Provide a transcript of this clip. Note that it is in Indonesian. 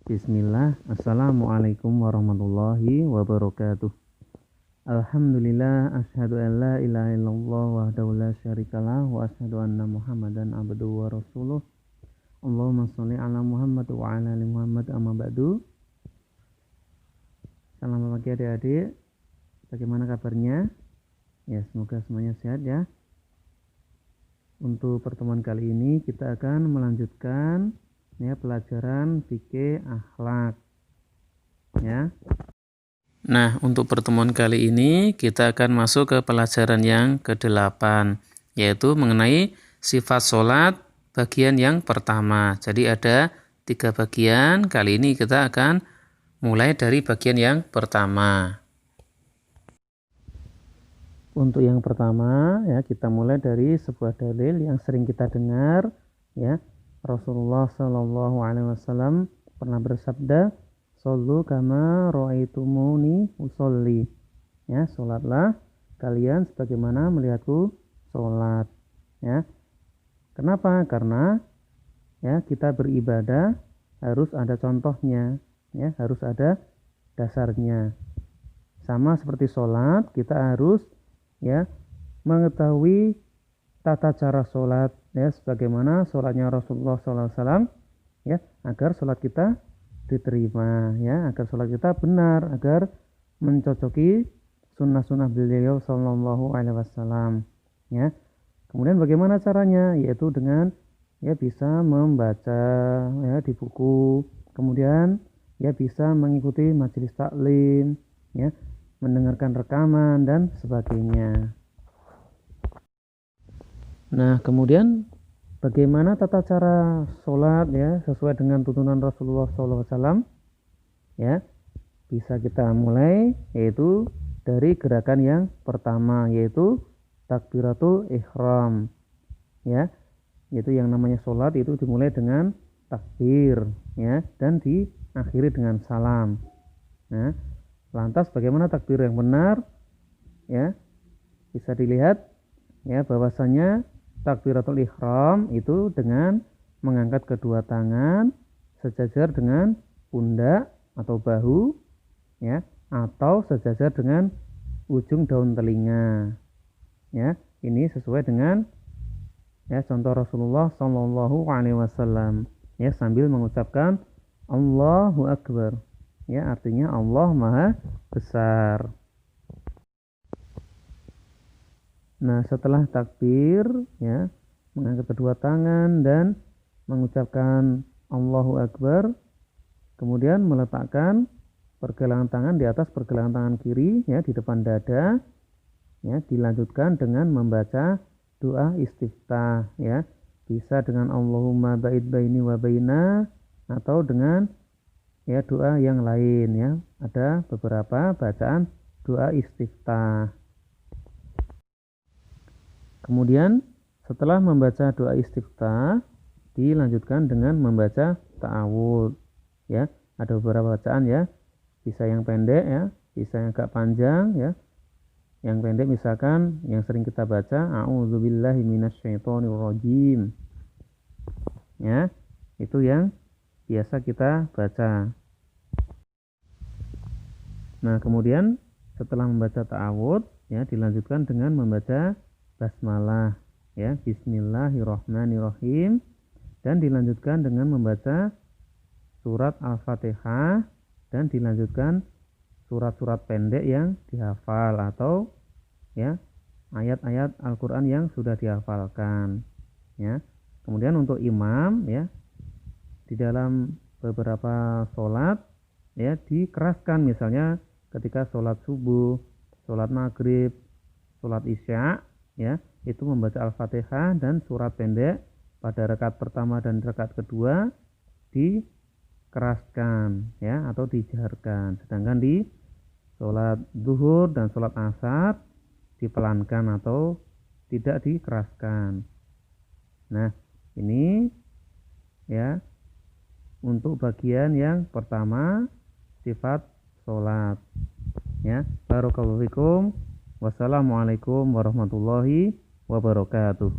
Bismillah. Assalamualaikum warahmatullahi wabarakatuh. Alhamdulillah, asyhadu an la ilaha illallah wahdahu la syarikalah wa asyhadu anna Muhammadan abduhu wa rasuluh. Allahumma sholli ala Muhammad wa ala ali Muhammad, amma ba'du. Salam pagi adik-adik. Bagaimana kabarnya? Ya, semoga semuanya sehat ya. Untuk pertemuan kali ini kita akan melanjutkan pelajaran fikih akhlak ya. Nah, untuk pertemuan kali ini kita akan masuk ke pelajaran yang ke-8, yaitu mengenai sifat sholat bagian yang pertama. Jadi ada 3 bagian. Kali ini kita akan mulai dari bagian yang pertama. Untuk yang pertama ya, kita mulai dari sebuah dalil yang sering kita dengar ya. Rasulullah Shallallahu Alaihi Wasallam pernah bersabda, "Shollu kama ro'aitumuni usolli." Ya, sholatlah kalian sebagaimana melihatku sholat. Ya, kenapa? Karena ya kita beribadah harus ada contohnya, ya harus ada dasarnya. Sama seperti sholat, kita harus ya mengetahui tata cara sholat ya, sebagaimana sholatnya Rasulullah SAW ya, agar sholat kita diterima ya, agar sholat kita benar, agar mencocoki sunnah-sunnah beliau Sallallahu Alaihi Wasallam ya. Kemudian bagaimana caranya? Yaitu dengan ya bisa membaca ya di buku, kemudian ya bisa mengikuti majelis taklim ya, mendengarkan rekaman dan sebagainya. Nah, kemudian bagaimana tata cara sholat ya sesuai dengan tuntunan Rasulullah SAW ya, bisa kita mulai yaitu dari gerakan yang pertama, yaitu takbiratul ihram ya, yaitu yang namanya sholat itu dimulai dengan takbir ya dan diakhiri dengan salam. Nah, lantas bagaimana takbir yang benar ya, bisa dilihat ya bahwasanya takbiratul ihram itu dengan mengangkat kedua tangan sejajar dengan pundak atau bahu ya, atau sejajar dengan ujung daun telinga ya. Ini sesuai dengan ya contoh Rasulullah Shallallahu Alaihi Wasallam ya, sambil mengucapkan Allahu Akbar ya, artinya Allah Maha Besar. Nah, setelah takbir ya, mengangkat kedua tangan dan mengucapkan Allahu Akbar, kemudian meletakkan pergelangan tangan di atas pergelangan tangan kiri ya, di depan dada ya, dilanjutkan dengan membaca doa istiftah ya, bisa dengan Allahumma ba'id baini wa baina atau dengan ya doa yang lain ya. Ada beberapa bacaan doa istiftah. Kemudian setelah membaca doa istiftah dilanjutkan dengan membaca ta'awudz ya. Ada beberapa bacaan ya, bisa yang pendek ya, bisa yang agak panjang ya. Yang pendek misalkan yang sering kita baca a'udzubillahi minasyaitonirrajim ya, itu yang biasa kita baca. Nah, kemudian setelah membaca ta'awudz ya, dilanjutkan dengan membaca basmalah ya, bismillahirrahmanirrahim, dan dilanjutkan dengan membaca surat Al-Fatihah dan dilanjutkan surat-surat pendek yang dihafal atau ya ayat-ayat Al-Qur'an yang sudah dihafalkan ya. Kemudian untuk imam ya, di dalam beberapa sholat ya dikeraskan, misalnya ketika sholat subuh, sholat maghrib, sholat isya ya, itu membaca Al-Fatihah dan surat pendek pada rakaat pertama dan rakaat kedua dikeraskan ya atau dijaharkan, sedangkan di sholat zuhur dan sholat asar dipelankan atau tidak dikeraskan. Nah, ini ya untuk bagian yang pertama sifat sholat ya. Barakallahu fikum. Wassalamualaikum warahmatullahi wabarakatuh.